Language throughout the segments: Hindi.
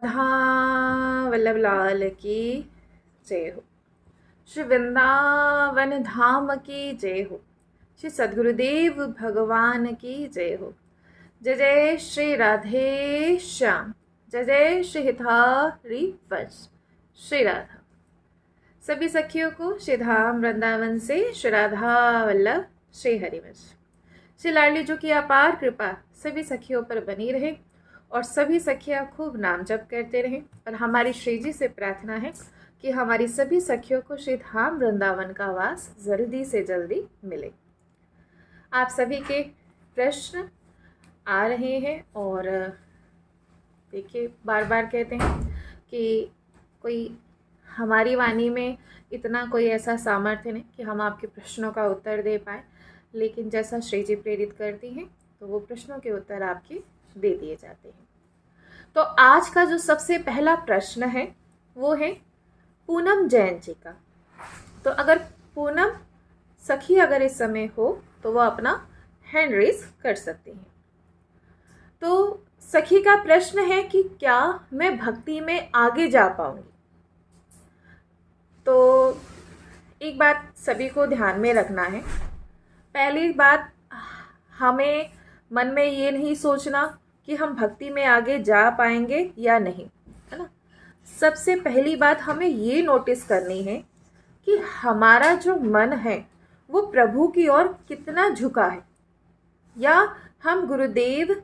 राधा वल्लभ लाल की जय हो। श्री वृंदावन धाम की जय हो। श्री सद्गुरुदेव भगवान की जय हो। जय जय श्री राधे श्याम। जय जय श्री हितारी वंश श्री राधा। सभी सखियों को श्री धाम वृंदावन से श्री राधा वल्लभ श्री हरिवंश श्री लाडली जो की अपार कृपा सभी सखियों पर बनी रहे और सभी सखियां खूब नाम जप करते रहें। और हमारी श्री जी से प्रार्थना है कि हमारी सभी सखियों को श्री धाम वृंदावन का वास जल्दी से जल्दी मिले। आप सभी के प्रश्न आ रहे हैं और देखिए बार बार कहते हैं कि कोई हमारी वाणी में इतना कोई ऐसा सामर्थ्य नहीं कि हम आपके प्रश्नों का उत्तर दे पाए, लेकिन जैसा श्री जी प्रेरित करती हैं तो वो प्रश्नों के उत्तर आपके दे दिए जाते हैं। तो आज का जो सबसे पहला प्रश्न है वो है पूनम जैन जी का। तो अगर पूनम सखी अगर इस समय हो तो वो अपना हैंड रेज कर सकती हैं। तो सखी का प्रश्न है कि क्या मैं भक्ति में आगे जा पाऊंगी। तो एक बात सभी को ध्यान में रखना है। पहली बात, हमें मन में ये नहीं सोचना कि हम भक्ति में आगे जा पाएंगे या नहीं, है ना। सबसे पहली बात हमें ये नोटिस करनी है कि हमारा जो मन है वो प्रभु की ओर कितना झुका है, या हम गुरुदेव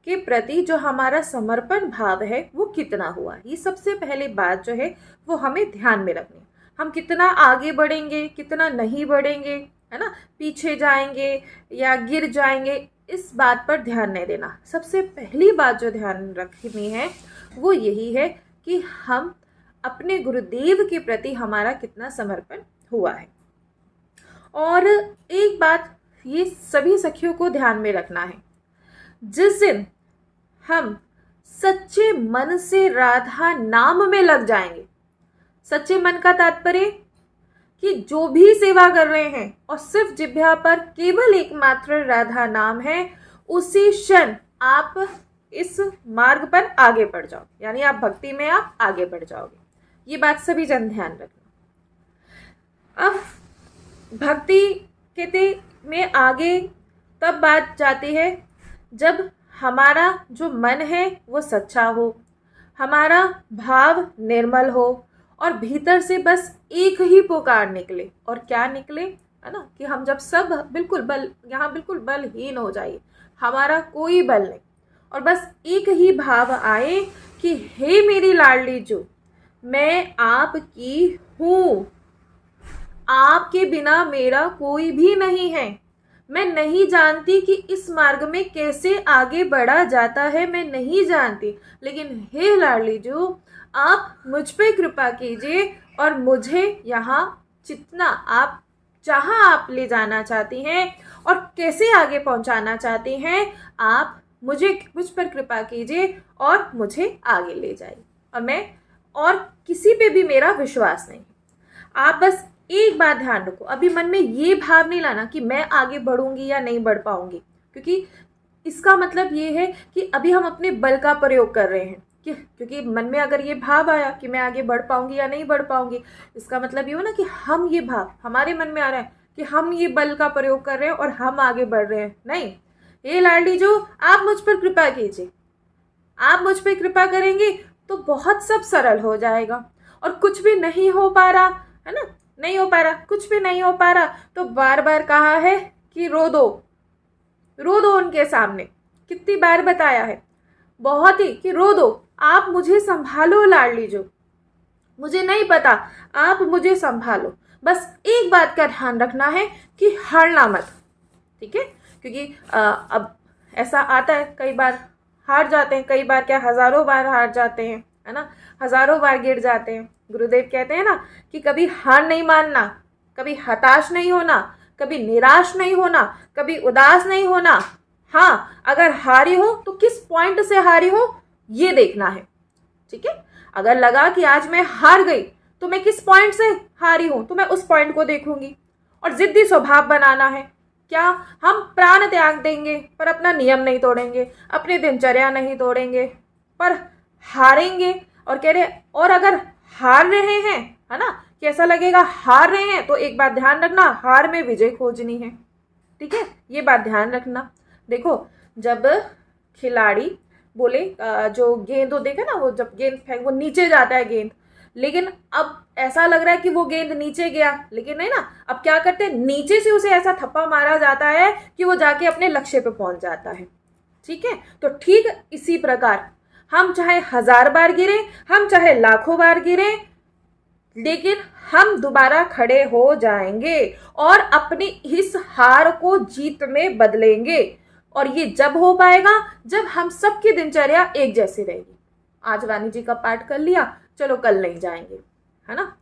के प्रति जो हमारा समर्पण भाव है वो कितना हुआ। ये सबसे पहली बात जो है वो हमें ध्यान में रखनी है। हम कितना आगे बढ़ेंगे, कितना नहीं बढ़ेंगे, है ना, पीछे जाएंगे या गिर जाएंगे, इस बात पर ध्यान नहीं देना। सबसे पहली बात जो ध्यान रखनी है वो यही है कि हम अपने गुरुदेव के प्रति हमारा कितना समर्पण हुआ है। और एक बात ये सभी सखियों को ध्यान में रखना है, जिस दिन हम सच्चे मन से राधा नाम में लग जाएंगे, सच्चे मन का तात्पर्य कि जो भी सेवा कर रहे हैं और सिर्फ जिह्वा पर केवल एकमात्र राधा नाम है, उसी क्षण आप इस मार्ग पर आगे बढ़ जाओ, यानी आप भक्ति में आप आगे बढ़ जाओगे। ये बात सभी जन ध्यान रखना। अब भक्ति कहते में आगे तब बात जाती है जब हमारा जो मन है वो सच्चा हो, हमारा भाव निर्मल हो और भीतर से बस एक ही पुकार निकले। और क्या निकले, है ना, कि हम जब सब बिल्कुल बिल्कुल बलहीन हो जाइए, हमारा कोई बल नहीं, और बस एक ही भाव आए कि हे मेरी लाडली जो, मैं आपकी हूँ, आपके बिना मेरा कोई भी नहीं है। मैं नहीं जानती कि इस मार्ग में कैसे आगे बढ़ा जाता है, मैं नहीं जानती, लेकिन हे लाडली जो, आप मुझ पे कृपा कीजिए और मुझे यहाँ जितना आप जहाँ आप ले जाना चाहती हैं और कैसे आगे पहुँचाना चाहती हैं, आप मुझ पर कृपा कीजिए और मुझे आगे ले जाइए। और किसी पे भी मेरा विश्वास नहीं। आप बस एक बात ध्यान रखो, अभी मन में ये भाव नहीं लाना कि मैं आगे बढ़ूंगी या नहीं बढ़ पाऊंगी, क्योंकि इसका मतलब ये है कि अभी हम अपने बल का प्रयोग कर रहे हैं। क्योंकि मन में अगर ये भाव आया कि मैं आगे बढ़ पाऊंगी या नहीं बढ़ पाऊंगी, इसका मतलब ये हो ना कि हम ये भाव हमारे मन में आ रहा है कि हम ये बल का प्रयोग कर रहे हैं और हम आगे बढ़ रहे हैं। नहीं, ये लाडली जो, आप मुझ पर कृपा कीजिए। आप मुझ पर कृपा करेंगे तो बहुत सब सरल हो जाएगा। और कुछ भी नहीं हो पा रहा, है ना, नहीं हो पा रहा, कुछ भी नहीं हो पा रहा, तो बार बार कहा है कि रो दो उनके सामने। कितनी बार बताया है, बहुत ही, कि रो दो, आप मुझे संभालो लाडली जो, मुझे नहीं पता, आप मुझे संभालो। बस एक बात का ध्यान रखना है कि हारना मत, ठीक है। क्योंकि अब ऐसा आता है, कई बार हार जाते हैं, कई बार क्या हजारों बार हार जाते हैं, है ना, हजारों बार गिर जाते हैं। गुरुदेव कहते हैं ना कि कभी हार नहीं मानना, कभी हताश नहीं होना, कभी निराश नहीं होना, कभी उदास नहीं होना। हाँ, अगर हारी हो तो किस पॉइंट से हारी हो ये देखना है, ठीक है। अगर लगा कि आज मैं हार गई तो मैं किस पॉइंट से हारी हूं, तो मैं उस पॉइंट को देखूंगी। और जिद्दी स्वभाव बनाना है। क्या हम प्राण त्याग देंगे पर अपना नियम नहीं तोड़ेंगे, अपनी दिनचर्या नहीं तोड़ेंगे, पर हारेंगे और कह रहे और अगर हार रहे हैं, है ना, कैसा लगेगा, हार रहे हैं, तो एक बात ध्यान रखना, हार में विजय खोजनी है। ठीक है, ये बात ध्यान रखना। देखो जब खिलाड़ी बोले जो गेंद हो, देखे ना, वो जब गेंद फेंक वो नीचे जाता है गेंद, लेकिन अब ऐसा लग रहा है कि वो गेंद नीचे गया, लेकिन नहीं ना, अब क्या करते हैं, नीचे से उसे ऐसा थप्पा मारा जाता है कि वो जाके अपने लक्ष्य पे पहुंच जाता है। ठीक है, तो ठीक इसी प्रकार हम चाहे 1000 बार गिरे, हम चाहे लाखों बार गिरे, लेकिन हम दोबारा खड़े हो जाएंगे और अपनी इस हार को जीत में बदलेंगे। और ये जब हो पाएगा जब हम सबकी दिनचर्या एक जैसी रहेगी। आज वाणी जी का पाठ कर लिया, चलो कल नहीं जाएंगे, है ना।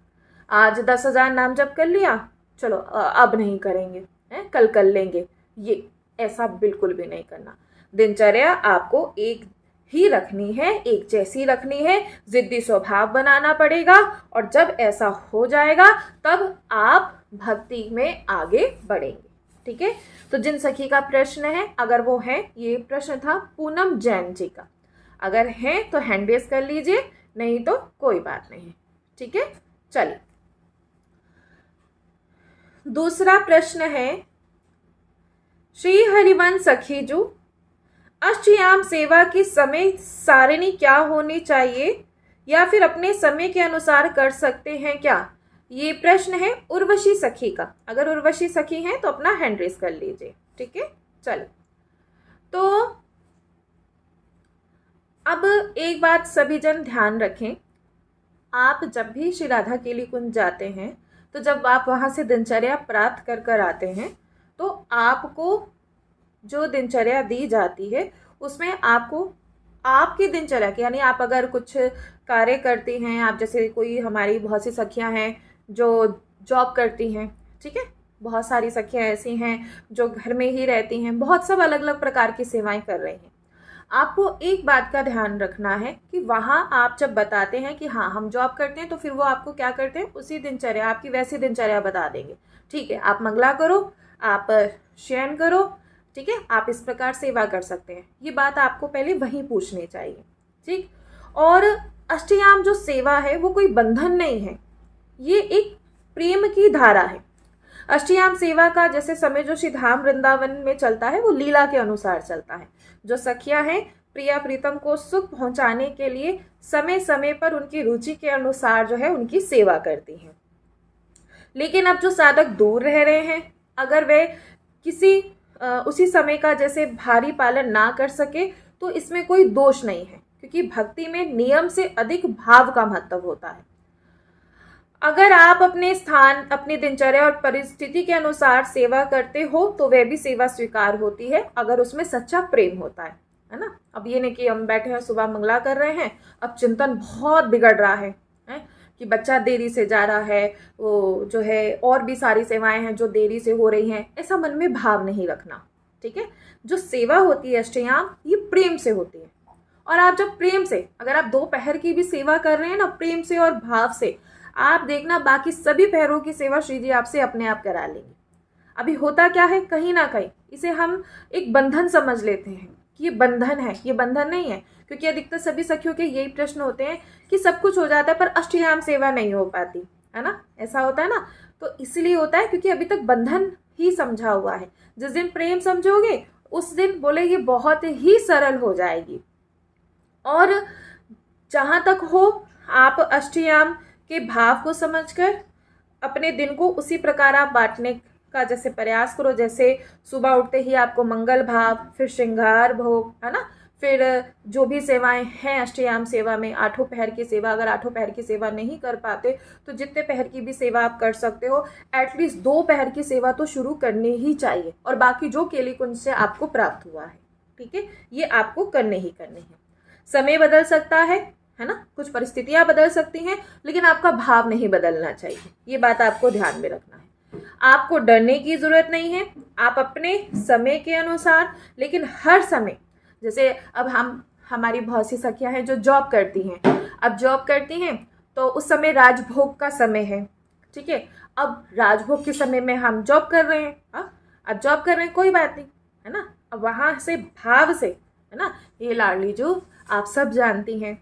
आज 10,000 नाम जप कर लिया, चलो अब नहीं करेंगे, है, कल कर लेंगे। ये ऐसा बिल्कुल भी नहीं करना। दिनचर्या आपको एक ही रखनी है, एक जैसी रखनी है, जिद्दी स्वभाव बनाना पड़ेगा। और जब ऐसा हो जाएगा तब आप भक्ति में आगे बढ़ेंगे। ठीक है, तो जिन सखी का प्रश्न है, अगर वो है, ये प्रश्न था पूनम जैन जी का, अगर है तो हैंड रेज कर लीजिए, नहीं तो कोई बात नहीं। ठीक है, चलिए दूसरा प्रश्न है, श्री हरिवंश सखी जो अष्टयाम सेवा की समय सारिणी क्या होनी चाहिए, या फिर अपने समय के अनुसार कर सकते हैं क्या? ये प्रश्न है उर्वशी सखी का। अगर उर्वशी सखी हैं तो अपना हैंड रेस कर लीजिए। ठीक है, चलो तो अब एक बात सभी जन ध्यान रखें, आप जब भी श्री राधा केली कुंज जाते हैं, तो जब आप वहाँ से दिनचर्या प्राप्त कर कर आते हैं, तो आपको जो दिनचर्या दी जाती है उसमें आपको आपकी दिनचर्या की, यानी आप अगर कुछ कार्य करती हैं, आप जैसे कोई हमारी बहुत सी सखियां हैं जो जॉब करती हैं, ठीक है, बहुत सारी सखियां ऐसी हैं जो घर में ही रहती हैं, बहुत सब अलग अलग प्रकार की सेवाएं कर रही हैं। आपको एक बात का ध्यान रखना है कि वहाँ आप जब बताते हैं कि हाँ हम जॉब करते हैं, तो फिर वो आपको क्या करते हैं, उसी दिनचर्या, आपकी वैसी दिनचर्या बता देंगे। ठीक है, आप मंगला करो, आप शयन करो, ठीक है, आप इस प्रकार सेवा कर सकते हैं। ये बात आपको पहले वहीं पूछनी चाहिए। ठीक, और अष्टयाम जो सेवा है वो कोई बंधन नहीं है, ये एक प्रेम की धारा है। अष्टयाम सेवा का जैसे समय जो श्री धाम वृंदावन में चलता है वो लीला के अनुसार चलता है। जो सखियां हैं प्रिया प्रीतम को सुख पहुंचाने के लिए समय समय पर उनकी रुचि के अनुसार जो है उनकी सेवा करती हैं। लेकिन अब जो साधक दूर रह रहे हैं, अगर वे किसी उसी समय का जैसे भारी पालन ना कर सके, तो इसमें कोई दोष नहीं है, क्योंकि भक्ति में नियम से अधिक भाव का महत्व होता है। अगर आप अपने स्थान, अपनी दिनचर्या और परिस्थिति के अनुसार सेवा करते हो तो वह भी सेवा स्वीकार होती है, अगर उसमें सच्चा प्रेम होता है ना। अब ये नहीं कि हम बैठे हैं सुबह मंगला कर रहे हैं, अब चिंतन बहुत बिगड़ रहा है कि बच्चा देरी से जा रहा है, वो जो है और भी सारी सेवाएं हैं जो देरी से हो रही हैं, ऐसा मन में भाव नहीं रखना। ठीक है, जो सेवा होती है अष्टयाम, ये प्रेम से होती है। और आप जब प्रेम से, अगर आप दोपहर की भी सेवा कर रहे हैं ना प्रेम से और भाव से, आप देखना बाकी सभी पहरों की सेवा श्री जी आपसे अपने आप करा लेंगे। अभी होता क्या है, कहीं ना कहीं इसे हम एक बंधन समझ लेते हैं कि ये बंधन है, ये बंधन नहीं है, क्योंकि अधिकतर सभी सखियों के यही प्रश्न होते हैं कि सब कुछ हो जाता है पर अष्टयाम सेवा नहीं हो पाती, है ना, ऐसा होता है ना। तो इसलिए होता है क्योंकि अभी तक बंधन ही समझा हुआ है। जिस दिन प्रेम समझोगे उस दिन बोले ये बहुत ही सरल हो जाएगी। और जहाँ तक हो, आप अष्टयाम के भाव को समझकर अपने दिन को उसी प्रकार आप बांटने का जैसे प्रयास करो। जैसे सुबह उठते ही आपको मंगल भाव, फिर श्रृंगार भोग, है ना, फिर जो भी सेवाएं हैं अष्टयाम सेवा में, आठों पहर की सेवा, अगर आठों पहर की सेवा नहीं कर पाते तो जितने पहर की भी सेवा आप कर सकते हो, एटलीस्ट 2 पहर की सेवा तो शुरू करनी ही चाहिए। और बाकी जो केली कुंज से आपको प्राप्त हुआ है, ठीक है, ये आपको करने ही करने हैं। समय बदल सकता है ना, कुछ परिस्थितियां बदल सकती हैं, लेकिन आपका भाव नहीं बदलना चाहिए। ये बात आपको ध्यान में रखना है। आपको डरने की जरूरत नहीं है, आप अपने समय के अनुसार, लेकिन हर समय, जैसे अब हमारी बहुत सी सखियां हैं जो जॉब करती हैं, अब जॉब करती हैं तो उस समय राजभोग का समय है, ठीक है, अब राजभोग के समय में हम जॉब कर रहे हैं, अब जॉब कर रहे हैं, कोई बात नहीं, है ना। अब वहां से भाव से, है ना, ये लाडली जो आप सब जानती हैं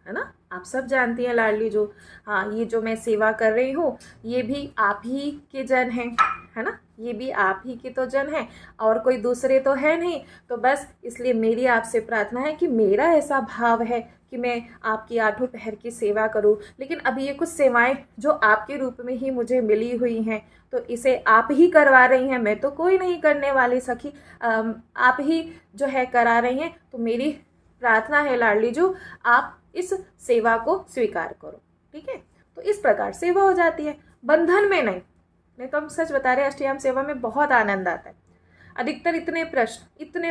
है ना। आप सब जानती हैं लाडली जो, हाँ ये जो मैं सेवा कर रही हूँ ये भी आप ही के जन हैं, है ना, ये भी आप ही के तो जन हैं और कोई दूसरे तो है नहीं। तो बस इसलिए मेरी आपसे प्रार्थना है कि मेरा ऐसा भाव है कि मैं आपकी आठों पहर की सेवा करूं, लेकिन अभी ये कुछ सेवाएं जो आपके रूप में ही मुझे मिली हुई हैं तो इसे आप ही करवा रही हैं, मैं तो कोई नहीं करने वाली सखी, आप ही जो है करा रही हैं। तो मेरी प्रार्थना है लाडली जो आप इस सेवा को स्वीकार करो, ठीक है। तो इस प्रकार सेवा हो जाती है, बंधन में नहीं तो हम सच बता रहे हैं अष्टयाम सेवा में बहुत आनंद आता है। अधिकतर इतने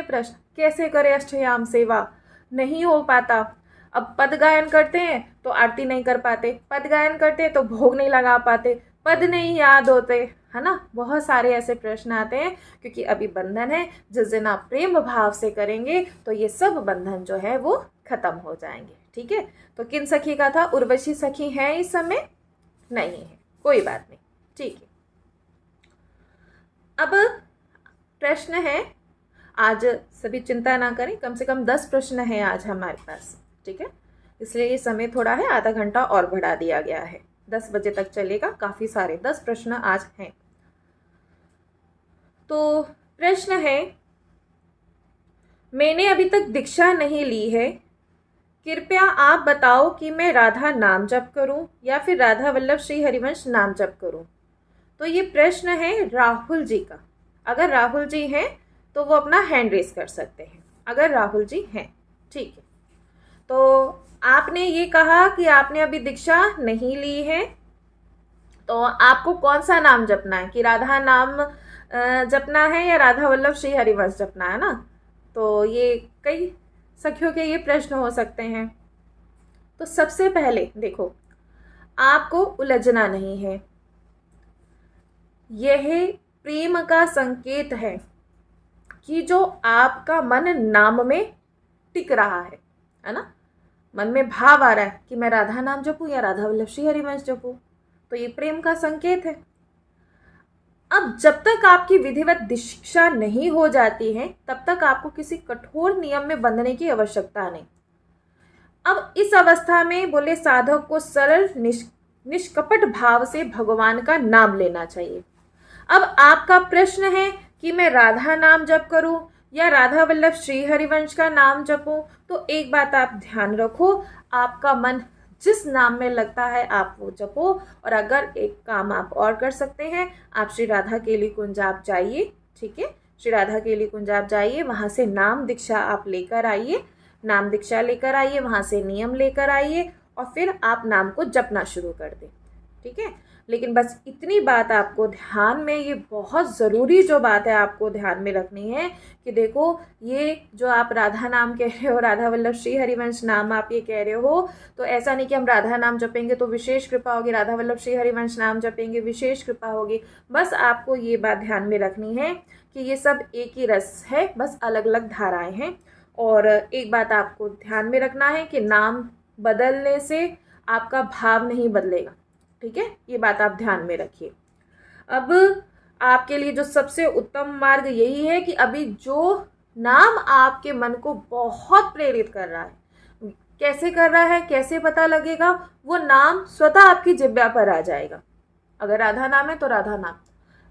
प्रश्न कैसे करें अष्टयाम सेवा, नहीं हो पाता। अब पद गायन करते हैं तो आरती नहीं कर पाते, पद गायन करते हैं तो भोग नहीं लगा पाते, पद नहीं याद होते, है ना। बहुत सारे ऐसे प्रश्न आते हैं क्योंकि अभी बंधन है। जिस दिन आप प्रेम भाव से करेंगे तो ये सब बंधन जो है वो खत्म हो जाएंगे, ठीक है। तो किन सखी का था, उर्वशी सखी है इस समय, नहीं है, कोई बात नहीं, ठीक है। अब प्रश्न है, आज सभी चिंता ना करें, कम से कम 10 प्रश्न है आज हमारे पास, ठीक है। इसलिए ये समय थोड़ा है, आधा घंटा और बढ़ा दिया गया है, 10 बजे तक चलेगा। काफ़ी सारे 10 प्रश्न आज हैं। तो प्रश्न है, मैंने अभी तक दीक्षा नहीं ली है, कृपया आप बताओ कि मैं राधा नाम जप करूं या फिर राधा वल्लभ श्री हरिवंश नाम जप करूं। तो ये प्रश्न है राहुल जी का। अगर राहुल जी हैं तो वो अपना हैंड रेस कर सकते हैं, अगर राहुल जी हैं, ठीक है। तो आपने ये कहा कि आपने अभी दीक्षा नहीं ली है, तो आपको कौन सा नाम जपना है, कि राधा नाम जपना है या राधा वल्लभ श्री हरिवंश जपना है ना। तो ये कई सखियों के ये प्रश्न हो सकते हैं। तो सबसे पहले देखो, आपको उलझना नहीं है, यह प्रेम का संकेत है कि जो आपका मन नाम में टिक रहा है ना, मन में भाव आ रहा है कि मैं राधा नाम जपूं या राधा वल्लभ श्री हरिवंश जपूं, तो ये प्रेम का संकेत है। अब जब तक आपकी विधिवत दीक्षा नहीं हो जाती है तब तक आपको किसी कठोर नियम में बंधने की आवश्यकता नहीं। अब इस अवस्था में बोले साधक को सरल निष्कपट भाव से भगवान का नाम लेना चाहिए। अब आपका प्रश्न है कि मैं राधा नाम जप करूं या राधा वल्लभ श्री हरिवंश का नाम जपूं, तो एक बात आप ध्यान रखो, आपका मन जिस नाम में लगता है आप वो जपो। और अगर एक काम आप और कर सकते हैं, आप श्री राधा केली कुंज आप जाइए, ठीक है, श्री राधा केली कुंज आप जाइए, वहाँ से नाम दीक्षा आप लेकर आइए, नाम दीक्षा लेकर आइए, वहाँ से नियम लेकर आइए और फिर आप नाम को जपना शुरू कर दें, ठीक है। लेकिन बस इतनी बात आपको ध्यान में, ये बहुत ज़रूरी जो बात है आपको ध्यान में रखनी है कि देखो, ये जो आप राधा नाम कह रहे हो, राधा वल्लभ श्री हरिवंश नाम आप ये कह रहे हो, तो ऐसा नहीं कि हम राधा नाम जपेंगे तो विशेष कृपा होगी, राधा वल्लभ श्री हरिवंश नाम जपेंगे विशेष कृपा होगी। बस आपको ये बात ध्यान में रखनी है कि ये सब एक ही रस है, बस अलग अलग धाराएं हैं। और एक बात आपको ध्यान में रखना है कि नाम बदलने से आपका भाव नहीं बदलेगा, ठीक है, ये बात आप ध्यान में रखिए। अब आपके लिए जो सबसे उत्तम मार्ग यही है कि अभी जो नाम आपके मन को बहुत प्रेरित कर रहा है, कैसे कर रहा है, कैसे पता लगेगा, वो नाम स्वतः आपकी जिह्वा पर आ जाएगा। अगर राधा नाम है तो राधा नाम,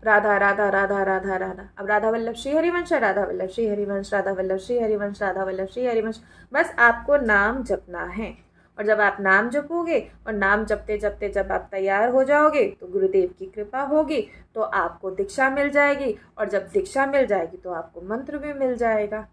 राधा राधा राधा राधा राधा। अब राधा वल्लभ श्री हरिवंश है, राधा वल्लभ श्री हरिवंश, राधा वल्लभ श्री हरिवंश, राधा वल्लभ श्री हरिवंश, बस आपको नाम जपना है। और जब आप नाम जपोगे और नाम जपते जपते जब आप तैयार हो जाओगे तो गुरुदेव की कृपा होगी, तो आपको दीक्षा मिल जाएगी, और जब दीक्षा मिल जाएगी तो आपको मंत्र भी मिल जाएगा,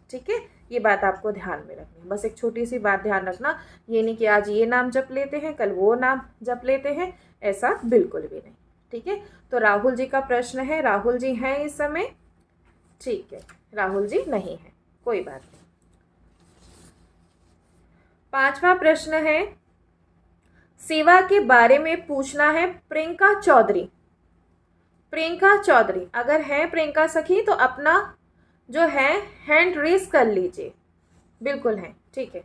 ठीक है। ये बात आपको ध्यान में रखनी है। बस एक छोटी सी बात ध्यान रखना, ये नहीं कि आज ये नाम जप लेते हैं कल वो नाम जप लेते हैं, ऐसा बिल्कुल भी नहीं, ठीक है। तो राहुल जी का प्रश्न है, राहुल जी हैं इस समय, ठीक है, राहुल जी नहीं है, कोई बात नहीं। 5वां प्रश्न है, सेवा के बारे में पूछना है प्रियंका चौधरी। प्रियंका चौधरी अगर है प्रियंका सखी तो अपना जो है हैंड रेस कर लीजिए, बिल्कुल है, ठीक है।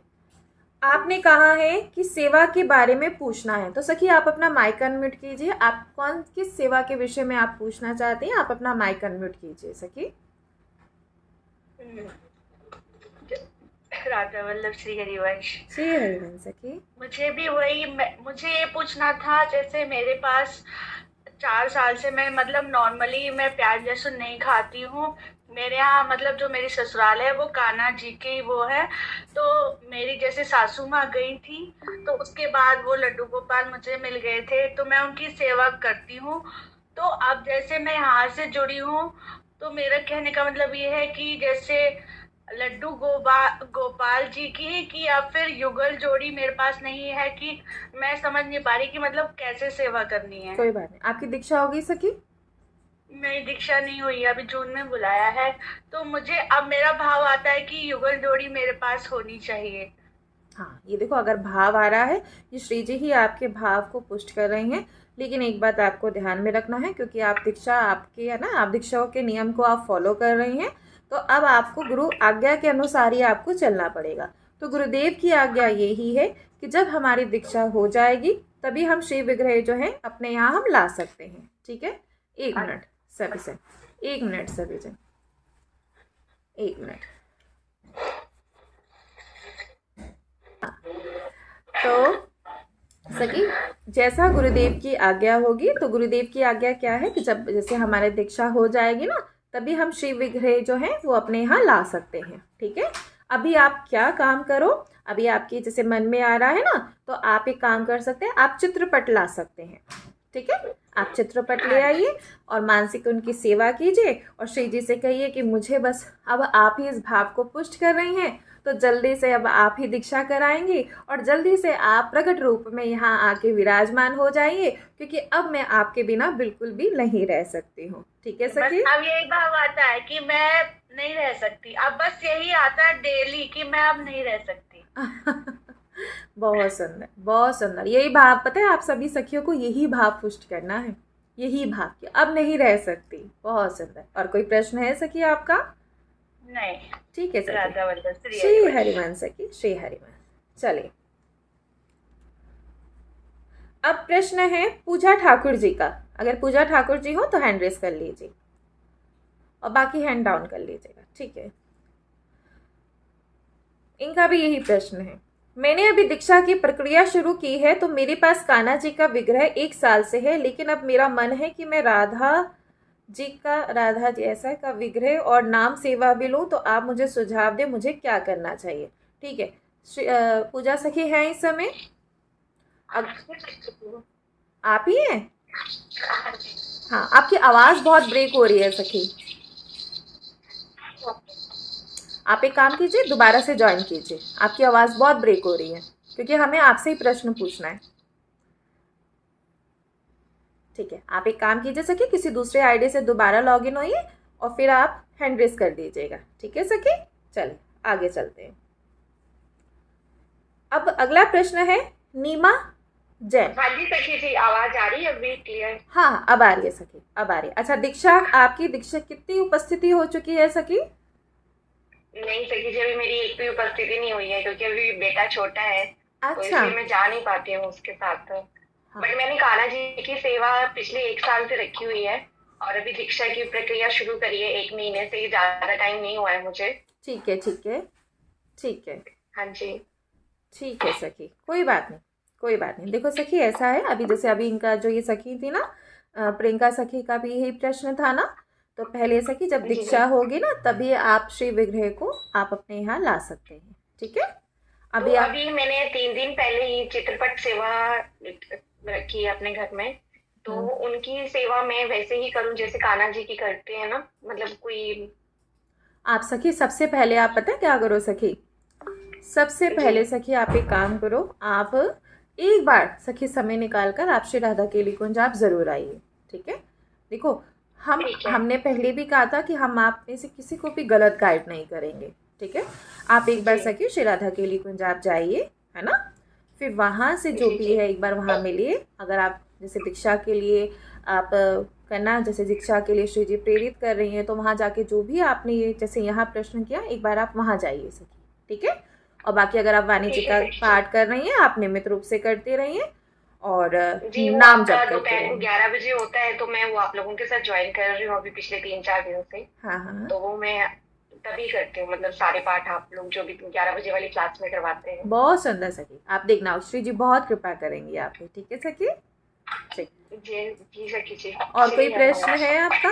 आपने कहा है कि सेवा के बारे में पूछना है, तो सखी आप अपना माइक अनम्यूट कीजिए। आप कौन किस सेवा के विषय में आप पूछना चाहते हैं, आप अपना माइक अनम्यूट कीजिए सखी। राधा वल्लभ श्री हरिवंश। श्री हरिवंश सखी। मुझे भी वही मुझे ये पूछना था, जैसे मेरे पास 4 साल से मैं मतलब नॉर्मली मैं प्याज लहसुन नहीं खाती हूँ। मेरे यहाँ मतलब जो मेरी ससुराल है वो कान्हा जी की वो है। तो मेरी जैसे सासू माँ गई थी, तो उसके बाद वो लड्डू गोपाल मुझे मिल गए थे, तो मैं उनकी सेवा करती हूँ। तो अब जैसे मैं यहाँ से जुड़ी हूँ, तो मेरा कहने का मतलब ये है कि जैसे लड्डू गोपाल जी की, कि या फिर युगल जोड़ी मेरे पास नहीं है, कि मैं समझ नहीं पा रही कि मतलब कैसे सेवा करनी है। कोई बात नहीं, आपकी दीक्षा होगी सखी। मेरी दीक्षा नहीं हुई है, अभी जून में बुलाया है। तो मुझे अब मेरा भाव आता है कि युगल जोड़ी मेरे पास होनी चाहिए। हाँ, ये देखो अगर भाव आ रहा है, ये श्री जी ही आपके भाव को पुष्ट कर रही हैं। लेकिन एक बात आपको ध्यान में रखना है, क्योंकि आप दीक्षा आपकी है ना, आप दीक्षाओं के नियम को आप फॉलो कर रही हैं, तो अब आपको गुरु आज्ञा के अनुसार ही आपको चलना पड़ेगा। तो गुरुदेव की आज्ञा यही है कि जब हमारी दीक्षा हो जाएगी तभी हम शिव विग्रह जो है अपने यहाँ हम ला सकते हैं। ठीक है, एक मिनट सभी से, एक मिनट सभी से, एक मिनट। तो सखी, जैसा गुरुदेव की आज्ञा होगी, तो गुरुदेव की आज्ञा क्या है कि जब जैसे हमारे दीक्षा हो जाएगी ना, तभी हम शिव विग्रह जो है वो अपने यहाँ ला सकते हैं। ठीक है, अभी आप क्या काम करो, अभी आपके जैसे मन में आ रहा है ना, तो आप एक काम कर सकते हैं, आप चित्रपट ला सकते हैं। ठीक है, आप चित्रपट ले आइए और मानसिक उनकी सेवा कीजिए और श्री जी से कहिए कि मुझे बस अब आप ही इस भाव को पुष्ट कर रही हैं, तो जल्दी से अब आप ही दीक्षा कराएंगी और जल्दी से आप प्रकट रूप में यहाँ आके विराजमान हो जाइए, क्योंकि अब मैं आपके बिना बिल्कुल भी नहीं रह सकती हूँ। ठीक है बस सखी। अब यही भाव आता है कि मैं नहीं रह सकती, अब बस यही आता है डेली कि मैं अब नहीं रह सकती। बहुत सुंदर, बहुत सुंदर। यही भाव, पता है आप सभी सखियों को यही भाव पुष्ट करना है, यही भाव कि अब नहीं रह सकती। बहुत सुंदर। और कोई प्रश्न है सखी आपका? नहीं। ठीक है सखी। राधा वल्लभ श्री श्री हरिवंश। हरिवंश सखी, श्री हरिवंश। चलिए, अब प्रश्न है पूजा ठाकुर जी का। अगर पूजा ठाकुर जी हो तो हैंड रेस कर लीजिए और बाकी हैंड डाउन कर लीजिएगा। ठीक है, इनका भी यही प्रश्न है। मैंने अभी दीक्षा की प्रक्रिया शुरू की है, तो मेरे पास कान्हा जी का विग्रह 1 साल से है, लेकिन अब मेरा मन है कि मैं राधा जी ऐसा का विग्रह और नाम सेवा भी लूँ, तो आप मुझे सुझाव दें मुझे क्या करना चाहिए। ठीक है, पूजा सखी है इस समय? आप ही हैं? हाँ, आपकी आवाज़ बहुत ब्रेक हो रही है सखी। आप एक काम कीजिए, दोबारा से ज्वाइन कीजिए, आपकी आवाज़ बहुत ब्रेक हो रही है, क्योंकि हमें आपसे ही प्रश्न पूछना है। ठीक है, आप एक काम कीजिए सखी, किसी दूसरे आईडी से दोबारा लॉगिन होइए और फिर आप हैंड रेस कर दीजिएगा। ठीक है सखी, चलिए आगे चलते हैं। अब अगला प्रश्न है नीमा जैन। हाँ जी सखी जी, आवाज आ रही है अभी क्लियर? हाँ, अब आ रही है सखी, अब आ रही है। अच्छा, दीक्षा, आपकी दीक्षा कितनी उपस्थिति हो चुकी है सखी? नहीं सखी जी, अभी मेरी एक भी उपस्थिति नहीं हुई है, क्योंकि अभी बेटा छोटा है, तो अच्छा। इसलिए मैं जा नहीं पाती हूँ उसके साथ। हाँ, बट मैंने कान्हा जी की सेवा पिछले 1 साल से रखी हुई है, और अभी दीक्षा की प्रक्रिया शुरू करी है 1 महीने से ही, ज्यादा टाइम नहीं हुआ है मुझे। ठीक है, ठीक है, ठीक है, हाँ जी। ठीक है सखी, कोई बात नहीं, कोई बात नहीं। देखो सखी, ऐसा है, अभी जैसे अभी इनका जो ये सखी थी ना, प्रियंका सखी का भी यही प्रश्न था ना, तो पहले सखी जब जी जी। दीक्षा होगी ना, तभी आप श्री विग्रह को आप अपने यहाँ ला सकते हैं। ठीक है, तो अभी आप। अभी मैंने 3 दिन पहले ही चित्रपट सेवा रखी है अपने घर में, तो उनकी सेवा मैं वैसे ही करूं जैसे कान्हा जी की करते हैं ना, मतलब कोई? आप सखी सबसे पहले आप पता है क्या करो सखी, सबसे जी। पहले सखी आप एक काम करो, आप एक बार सखी समय निकाल कर आप श्री राधा केली कुंज आप ज़रूर आइए। ठीक है, देखो ठीक है। हमने पहले भी कहा था कि हम आप में से किसी को भी गलत गाइड नहीं करेंगे। ठीक है, आप एक बार जी सखी श्री राधा केली कुंज आप जाइए, है ना, फिर वहाँ से जो जी। भी जी है एक बार वहाँ मिलिए। अगर आप जैसे दीक्षा के लिए आप करना, जैसे दीक्षा के लिए श्री जी प्रेरित कर रही हैं, तो वहाँ जाके जो भी आपने ये जैसे यहाँ प्रश्न किया, एक बार आप वहाँ जाइए सखी। ठीक है, और बाकी अगर आप वाणिज्य ठीक है का सखी जी। पाठ कर रही हैं, आप नियमित रूप से करते रहिए और जी, वो नाम आपका जप करते दोपहर को रहिए। 11 बजे होता है, तो मैं वो आप लोगों के साथ ज्वाइन कर रही हूँ अभी पिछले 3-4 दिनों से। हाँ हाँ हाँ। तो वो मैं तभी करती हूँ, मतलब सारे पाठ आप लोग जो भी 11 बजे वाली क्लास में करवाते हैं। बहुत सुंदर सखी, आप देखना श्री जी बहुत कृपा करेंगी आप पे, ठीक है सखी। ठीक। जी जी सखी जी, और कोई श्री प्रश्न हरिवंश। है आपका?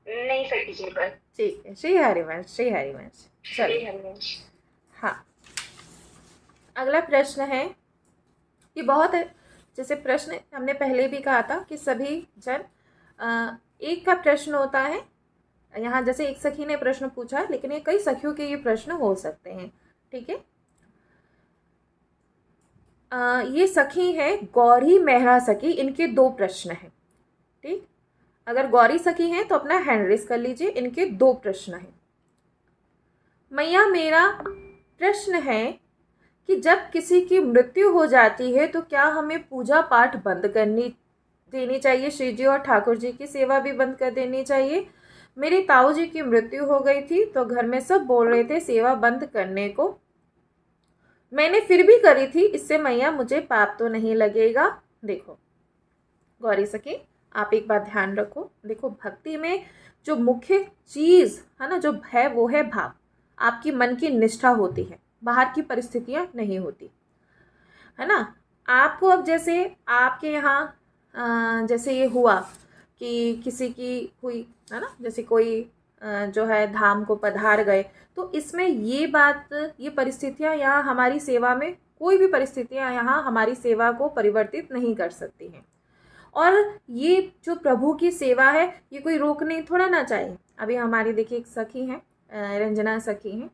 नहीं सखी जी, बस ठीक है, श्री हरिवंश, श्री हरिवंश। श्री चलिए, हरिवंश। हाँ, अगला प्रश्न है, ये बहुत है, जैसे प्रश्न हमने पहले भी कहा था कि सभी जन एक का प्रश्न होता है। यहाँ जैसे एक सखी ने प्रश्न पूछा है, लेकिन ये कई सखियों के ये प्रश्न हो सकते हैं, ठीक है। ये सखी है गौरी मेहरा सखी, इनके 2 प्रश्न हैं, ठीक। अगर गौरी सखी हैं तो अपना हैंड रेस कर लीजिए, इनके 2 प्रश्न हैं। मैया मेरा प्रश्न है कि जब किसी की मृत्यु हो जाती है तो क्या हमें पूजा पाठ बंद करनी देनी चाहिए, श्री जी और ठाकुर जी की सेवा भी बंद कर देनी चाहिए? मेरी ताऊ जी की मृत्यु हो गई थी तो घर में सब बोल रहे थे सेवा बंद करने को, मैंने फिर भी करी थी, इससे मैया मुझे पाप तो नहीं लगेगा? देखो गौरी सखी, आप एक बात ध्यान रखो, देखो भक्ति में जो मुख्य चीज है ना, जो है वो है भाव, आपकी मन की निष्ठा होती है, बाहर की परिस्थितियां नहीं होती, है ना। आपको अब जैसे आपके यहाँ जैसे ये हुआ कि किसी की हुई है ना, जैसे कोई जो है धाम को पधार गए, तो इसमें ये बात, ये परिस्थितियां यहाँ हमारी सेवा में, कोई भी परिस्थितियां यहाँ हमारी सेवा को परिवर्तित नहीं कर सकती हैं। और ये जो प्रभु की सेवा है, ये कोई रोकने थोड़ा ना चाहिए। अभी हमारी देखिए एक सखी हैं, रंजना सखी हैं,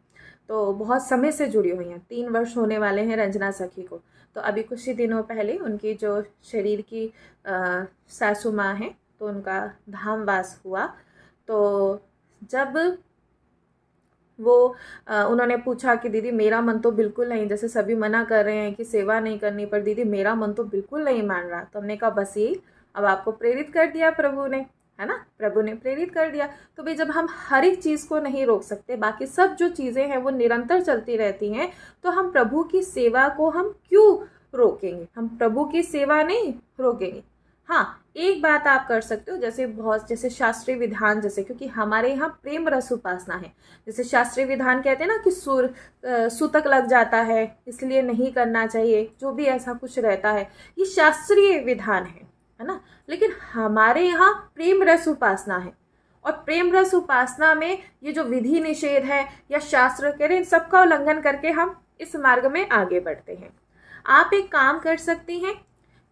तो बहुत समय से जुड़ी हुई हैं, 3 वर्ष होने वाले हैं रंजना सखी को। तो अभी कुछ ही दिनों पहले उनकी जो शरीर की सासू माँ हैं, तो उनका धामवास हुआ। तो जब वो उन्होंने पूछा कि दीदी मेरा मन तो बिल्कुल नहीं, जैसे सभी मना कर रहे हैं कि सेवा नहीं करनी, पर दीदी मेरा मन तो बिल्कुल नहीं मान रहा। तो हमने कहा बस यही, अब आपको प्रेरित कर दिया प्रभु ने, है ना, प्रभु ने प्रेरित कर दिया। तो भाई जब हम हर एक चीज़ को नहीं रोक सकते, बाकी सब जो चीज़ें हैं वो निरंतर चलती रहती हैं, तो हम प्रभु की सेवा को हम क्यों रोकेंगे? हम प्रभु की सेवा नहीं रोकेंगे। हाँ, एक बात आप कर सकते हो, जैसे बहुत जैसे शास्त्रीय विधान, जैसे क्योंकि हमारे यहाँ प्रेम रस उपासना है, जैसे शास्त्रीय विधान कहते हैं ना कि सूतक लग जाता है इसलिए नहीं करना चाहिए, जो भी ऐसा कुछ रहता है, ये शास्त्रीय विधान है ना। लेकिन हमारे यहाँ प्रेम रस उपासना है, और प्रेम रस उपासना में ये जो विधि निषेध है या शास्त्र कह रहे हैं, सबका उल्लंघन करके हम इस मार्ग में आगे बढ़ते हैं। आप एक काम कर सकती हैं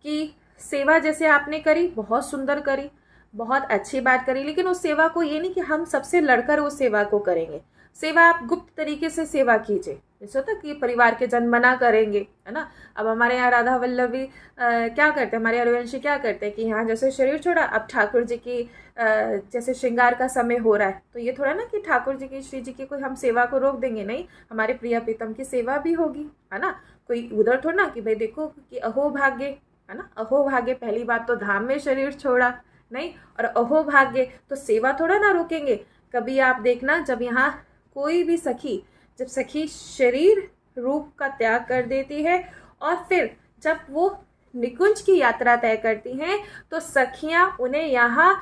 कि सेवा जैसे आपने करी, बहुत सुंदर करी, बहुत अच्छी बात करी, लेकिन उस सेवा को ये नहीं कि हम सबसे लड़कर उस सेवा को करेंगे। सेवा आप गुप्त तरीके से सेवा कीजिए, जैसे होता कि परिवार के जन मना करेंगे, है ना। अब हमारे यहाँ राधा वल्लभी क्या करते हैं, हमारे हरिवंशी क्या करते हैं कि यहाँ जैसे शरीर छोड़ा, अब ठाकुर जी की जैसे श्रृंगार का समय हो रहा है, तो ये थोड़ा ना कि ठाकुर जी की, श्री जी की कोई हम सेवा को रोक देंगे, नहीं, हमारे प्रिय प्रीतम की सेवा भी होगी, है ना। कोई उधर थोड़ा ना कि भाई देखो कि अहो भाग्य, है ना, अहो भाग्य, पहली बात तो धाम में शरीर छोड़ा, नहीं, और अहो भाग्य तो सेवा थोड़ा ना रोकेंगे। कभी आप देखना, जब यहाँ कोई भी सखी, जब सखी शरीर रूप का त्याग कर देती है और फिर जब वो निकुंज की यात्रा तय करती हैं, तो सखियां उन्हें यहाँ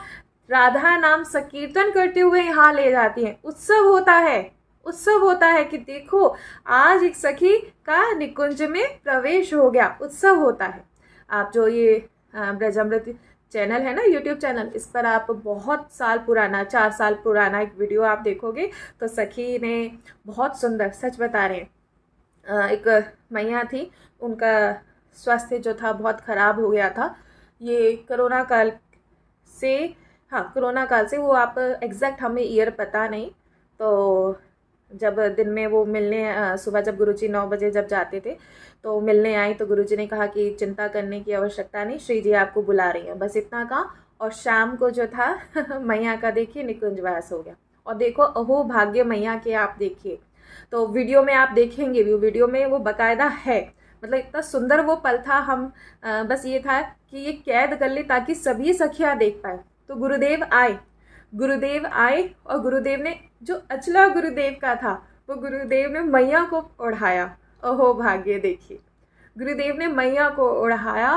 राधा नाम संकीर्तन करते हुए यहाँ ले जाती हैं। उत्सव होता है, उत्सव होता है कि देखो आज एक सखी का निकुंज में प्रवेश हो गया, उत्सव होता है। आप जो ये ब्रजामृत चैनल है ना, यूट्यूब चैनल, इस पर आप बहुत साल पुराना, 4 साल पुराना एक वीडियो आप देखोगे, तो सखी ने बहुत सुंदर, सच बता रहे हैं, एक मैया थी, उनका स्वास्थ्य जो था बहुत ख़राब हो गया था, ये कोरोना काल से, हाँ कोरोना काल से, वो आप एग्जैक्ट हमें ईयर पता नहीं। तो जब दिन में वो मिलने, सुबह जब गुरुजी 9 बजे जब जाते थे तो मिलने आई, तो गुरुजी ने कहा कि चिंता करने की आवश्यकता नहीं, श्री जी आपको बुला रही हैं, बस इतना कहा। और शाम को जो था मैया का देखिए निकुंजवास हो गया। और देखो अहो भाग्य मैया के, आप देखिए, तो वीडियो में आप देखेंगे, वीडियो में वो बाकायदा है, मतलब इतना सुंदर वो पल था। हम बस ये था कि ये कैद कर ले ताकि सभी सखियाँ देख पाए। तो गुरुदेव आए, गुरुदेव आए, और गुरुदेव ने जो अचला गुरुदेव का था, वो गुरुदेव ने मैया को ओढ़ाया। अहो भाग्य, देखिए गुरुदेव ने मैया को ओढ़ाया,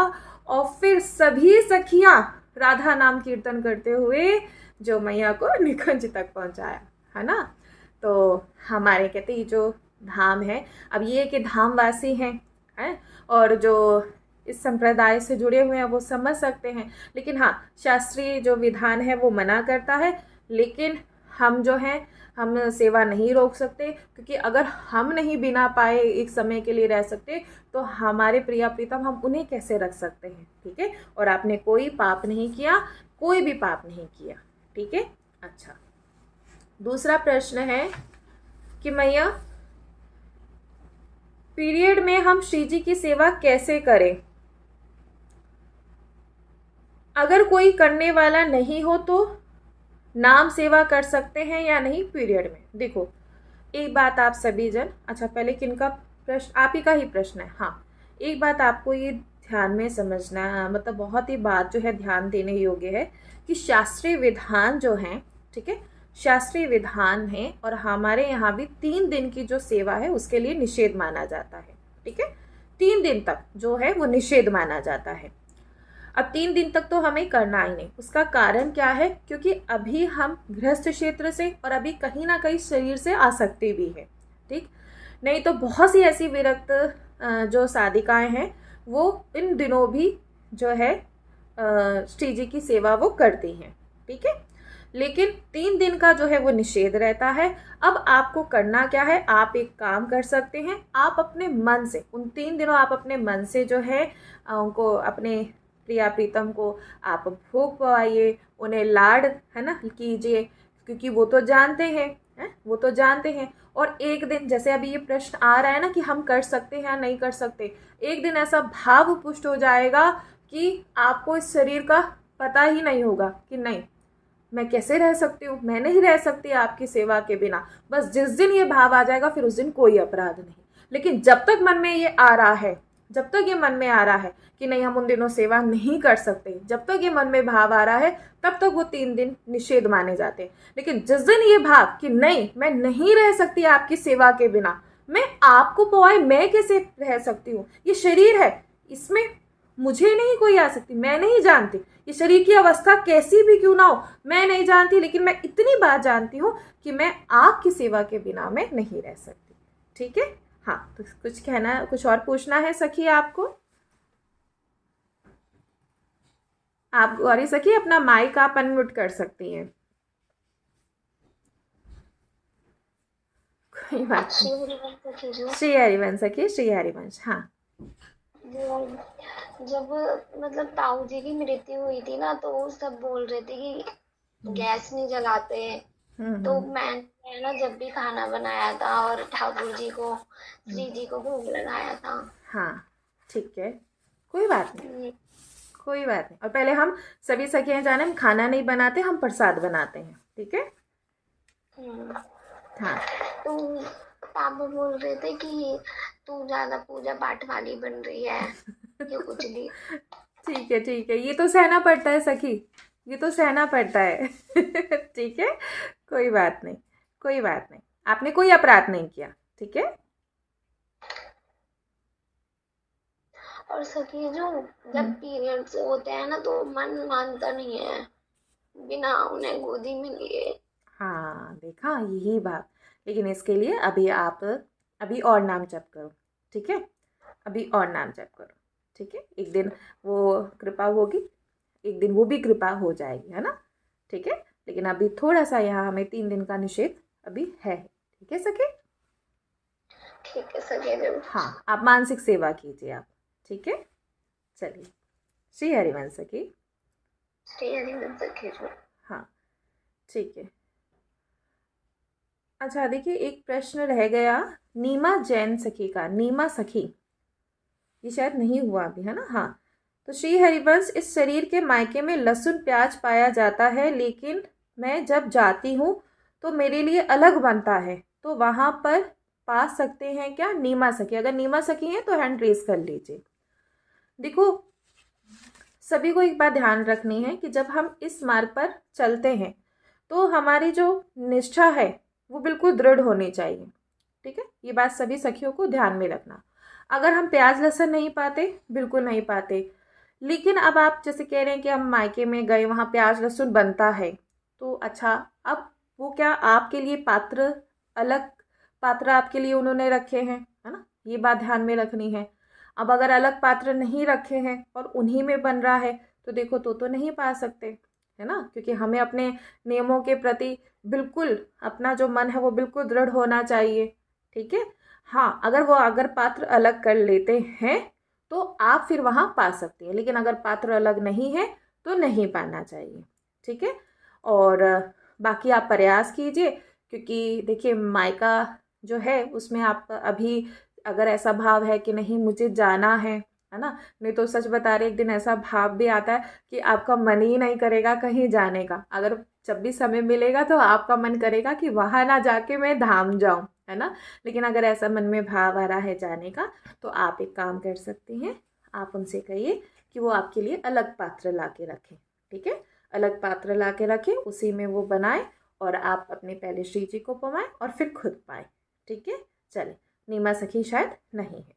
और फिर सभी सखियां राधा नाम कीर्तन करते हुए जो मैया को निकुंज तक पहुंचाया, है ना। तो हमारे कहते ये जो धाम है, अब ये है कि धामवासी हैं और जो इस संप्रदाय से जुड़े हुए हैं वो समझ सकते हैं, लेकिन हाँ शास्त्रीय जो विधान है वो मना करता है। लेकिन हम जो हैं हम सेवा नहीं रोक सकते, क्योंकि अगर हम नहीं बिना पाए एक समय के लिए रह सकते तो हमारे प्रिया प्रीतम हम उन्हें कैसे रख सकते हैं। ठीक है, और आपने कोई पाप नहीं किया, कोई भी पाप नहीं किया। ठीक है। अच्छा, दूसरा प्रश्न है कि मैया पीरियड में हम श्री जी की सेवा कैसे करें? अगर कोई करने वाला नहीं हो तो नाम सेवा कर सकते हैं या नहीं पीरियड में? देखो एक बात आप सभी जन, अच्छा पहले किनका प्रश्न, आप ही का ही प्रश्न है। हाँ, एक बात आपको ये ध्यान में समझना, मतलब बहुत ही बात जो है ध्यान देने योग्य है कि शास्त्रीय विधान जो हैं, ठीक है, शास्त्रीय विधान है और हमारे यहाँ भी 3 दिन की जो सेवा है उसके लिए निषेध माना जाता है। ठीक है, 3 दिन तक जो है वो निषेध माना जाता है। अब 3 दिन तक तो हमें करना ही नहीं। उसका कारण क्या है? क्योंकि अभी हम गृहस्थ क्षेत्र से और अभी कहीं ना कहीं शरीर से आसक्ति भी है। ठीक, नहीं तो बहुत सी ऐसी विरक्त जो साधिकाएं हैं वो इन दिनों भी जो है श्री जी की सेवा वो करती हैं। ठीक है, लेकिन 3 दिन का जो है वो निषेध रहता है। अब आपको करना क्या है? आप एक काम कर सकते हैं, आप अपने मन से उन 3 दिनों आप अपने मन से जो है उनको, अपने प्रिया प्रीतम को आप भोग पवाइए, उन्हें लाड है ना कीजिए, क्योंकि वो तो जानते हैं, वो तो जानते हैं। और एक दिन, जैसे अभी ये प्रश्न आ रहा है ना कि हम कर सकते हैं या नहीं कर सकते, एक दिन ऐसा भाव पुष्ट हो जाएगा कि आपको इस शरीर का पता ही नहीं होगा कि नहीं मैं कैसे रह सकती हूँ, मैं नहीं रह सकती आपकी सेवा के बिना। बस जिस दिन ये भाव आ जाएगा फिर उस दिन कोई अपराध नहीं। लेकिन जब तक मन में ये आ रहा है, जब तक ये मन में आ रहा है कि नहीं हम उन दिनों सेवा नहीं कर सकते, जब तक ये मन में भाव आ रहा है तब तक वो 3 दिन निषेध माने जाते हैं। लेकिन जिस दिन ये भाव कि नहीं मैं नहीं रह सकती आपकी सेवा के बिना, मैं आपको पवाए मैं कैसे रह सकती हूँ, ये शरीर है इसमें मुझे नहीं कोई आ सकती, मैं नहीं जानती ये शरीर की अवस्था कैसी भी क्यों ना हो, मैं नहीं जानती, लेकिन मैं इतनी बात जानती हूँ कि मैं आपकी सेवा के बिना मैं नहीं रह सकती। ठीक है। हाँ, तो कुछ कहना, कुछ और पूछना है सखी आपको? आप गौरी सखी अपना माइक आप अनम्यूट कर सकती हैं। कोई बात नहीं। श्री हरिवंश सखी, श्री हरिवंश। हाँ, जब मतलब ताऊ जी की मृत्यु हुई थी ना, तो वो सब बोल रहे थे कि गैस नहीं जलाते। तो मैंने ना जब भी खाना बनाया था और ठाकुर जी को, श्री जी को भोग लगाया था। हाँ ठीक है, कोई बात नहीं, कोई बात नहीं। और पहले हम सभी सखियां जाने, हम खाना नहीं बनाते, हम प्रसाद बनाते हैं। ठीक है। हाँ, तो पापा बोल रहे थे कि तू ज्यादा पूजा पाठ वाली बन रही है या कुछ भी। ठीक है ठीक है, ये तो सहना पड़ता है सखी, ये तो सहना पड़ता है। ठीक है, कोई बात नहीं, कोई बात नहीं, आपने कोई अपराध नहीं किया। ठीक है। और सखी जो जब पीरियड्स होते हैं ना तो मन मानता नहीं है बिना उन्हें गोदी में लिए। हाँ देखा, यही बात। लेकिन इसके लिए अभी आप अभी और नाम जप करो। ठीक है, अभी और नाम जप करो। ठीक है, एक दिन वो कृपा होगी, एक दिन वो भी कृपा हो जाएगी, है ना। ठीक है, लेकिन अभी थोड़ा सा यहाँ हमें 3 दिन का निषेध अभी है। ठीक है सखी। ठीक है सखी। हाँ, आप मानसिक सेवा कीजिए आप। ठीक है, चलिए। श्री हरिवंश सखी। श्री हरिवंश सखी। हाँ ठीक है। अच्छा देखिए, एक प्रश्न रह गया नीमा जैन सखी का, नीमा सखी, ये शायद नहीं हुआ अभी, है ना। हाँ, तो श्री हरिवंश, इस शरीर के मायके में लहसुन प्याज पाया जाता है, लेकिन मैं जब जाती हूँ तो मेरे लिए अलग बनता है, तो वहाँ पर पा सकते हैं क्या? नीमा सखी, अगर नीमा सखी हैं तो हैंड रेज कर लीजिए। देखो सभी को एक बात ध्यान रखनी है कि जब हम इस मार्ग पर चलते हैं तो हमारी जो निष्ठा है वो बिल्कुल दृढ़ होनी चाहिए। ठीक है, ये बात सभी सखियों को ध्यान में रखना। अगर हम प्याज लहसुन नहीं पाते, बिल्कुल नहीं पाते, लेकिन अब आप जैसे कह रहे हैं कि हम मायके में गए वहाँ प्याज लहसुन बनता है, तो अच्छा अब वो क्या आपके लिए पात्र अलग पात्र आपके लिए उन्होंने रखे हैं, है ना, ये बात ध्यान में रखनी है। अब अगर अलग पात्र नहीं रखे हैं और उन्हीं में बन रहा है तो देखो तो नहीं पा सकते, है ना, क्योंकि हमें अपने नियमों के प्रति बिल्कुल अपना जो मन है वो बिल्कुल दृढ़ होना चाहिए, ठीक है। हाँ, अगर पात्र अलग कर लेते हैं तो आप फिर वहाँ पा सकती हैं, लेकिन अगर पात्र अलग नहीं है तो नहीं पाना चाहिए, ठीक है। और बाकी आप प्रयास कीजिए, क्योंकि देखिए मायका जो है उसमें आप अभी अगर ऐसा भाव है कि नहीं मुझे जाना है ना, नहीं तो सच बता रहे एक दिन ऐसा भाव भी आता है कि आपका मन ही नहीं करेगा कहीं जाने का। अगर जब भी समय मिलेगा तो आपका मन करेगा कि वहाँ ना जाके मैं धाम जाऊँ, है ना। लेकिन अगर ऐसा मन में भाव आ रहा है जाने का तो आप एक काम कर सकती हैं, आप उनसे कहिए कि वो आपके लिए अलग पात्र ला के रखें, ठीक है। अलग पात्र ला के रखें, उसी में वो बनाए और आप अपने पहले श्री जी को पवाएं और फिर खुद पाएं, ठीक है। चलिए, नीमा सखी शायद नहीं है।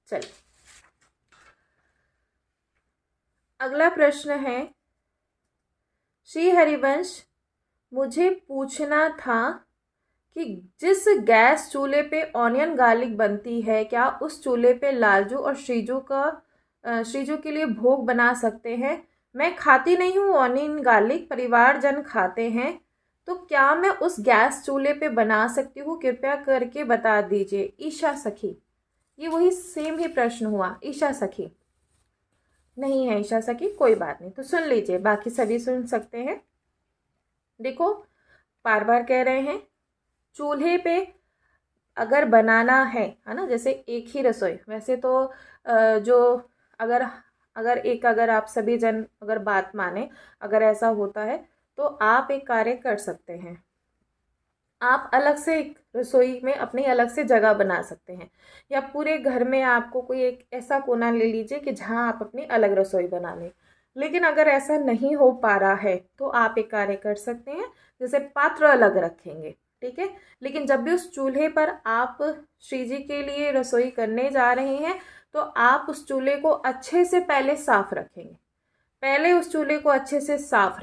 चलिए, अगला प्रश्न है, श्री हरिवंश मुझे पूछना था कि जिस गैस चूल्हे पे ऑनियन गार्लिक बनती है, क्या उस चूल्हे पे लालजू और श्रीजू के लिए भोग बना सकते हैं? मैं खाती नहीं हूँ ऑनियन गार्लिक, परिवारजन खाते हैं, तो क्या मैं उस गैस चूल्हे पे बना सकती हूँ? कृपया करके बता दीजिए। ईशा सखी, ये वही सेम ही प्रश्न हुआ। ईशा सखी नहीं है। ईशा सखी कोई बात नहीं, तो सुन लीजिए, बाकी सभी सुन सकते हैं। देखो, बार बार कह रहे हैं चूल्हे पे अगर बनाना है ना, जैसे एक ही रसोई, वैसे तो जो अगर आप सभी जन अगर बात माने, अगर ऐसा होता है तो आप एक कार्य कर सकते हैं, आप अलग से एक रसोई में अपनी अलग से जगह बना सकते हैं, या पूरे घर में आपको कोई एक ऐसा कोना ले लीजिए कि जहां आप अपनी अलग रसोई बना लें। लेकिन अगर ऐसा नहीं हो पा रहा है तो आप एक कार्य कर सकते हैं, जैसे पात्र अलग रखेंगे, ठीक है। लेकिन जब भी उस चूल्हे पर आप श्री जी के लिए रसोई करने जा रहे हैं तो आप उस चूल्हे को अच्छे से पहले साफ रखेंगे, पहले उस चूल्हे को अच्छे से साफ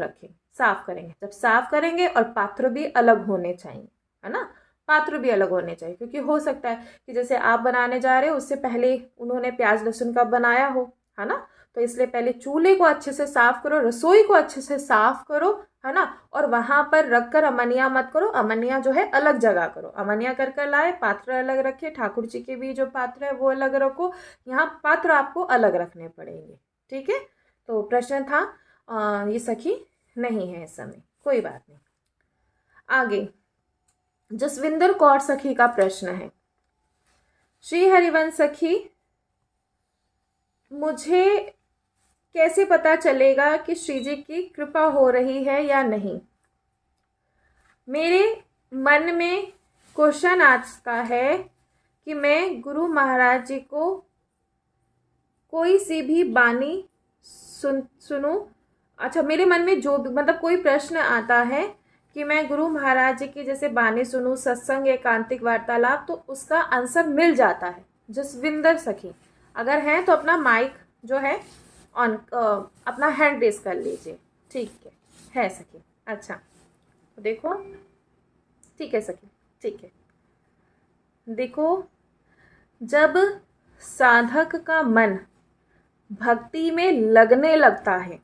करेंगे। जब साफ करेंगे और पात्र भी अलग होने चाहिए, है ना, पात्र भी अलग होने चाहिए, क्योंकि हो सकता है कि जैसे आप बनाने जा रहे हो उससे पहले उन्होंने प्याज लहसुन का बनाया हो, है ना। तो इसलिए पहले चूल्हे को अच्छे से साफ करो, रसोई को अच्छे से साफ करो, है ना, और वहां पर रखकर अमनिया मत करो, अमनिया जो है अलग जगह करो, अमनिया कर लाए, पात्र अलग रखे, ठाकुर जी के भी जो पात्र है वो अलग रखो, यहाँ पात्र आपको अलग रखने पड़ेंगे, ठीक है। तो प्रश्न था ये सखी नहीं है इस समय, कोई बात नहीं। आगे जसविंदर कौर सखी का प्रश्न है, श्री हरिवंश सखी मुझे कैसे पता चलेगा कि श्री जी की कृपा हो रही है या नहीं? मेरे मन में क्वेश्चन आता है कि मैं गुरु महाराज जी को कोई सी भी बानी सुनूं। अच्छा, मेरे मन में जो मतलब कोई प्रश्न आता है कि मैं गुरु महाराज जी की जैसे बानी सुनूं, सत्संग, एकांतिक वार्तालाप, तो उसका आंसर मिल जाता है। जसविंदर सखी अगर हैं तो अपना माइक जो है ऑन, अपना हैंड रेस कर लीजिए, ठीक है सखी। अच्छा, तो देखो, ठीक है सखी, ठीक है। देखो, जब साधक का मन भक्ति में लगने लगता है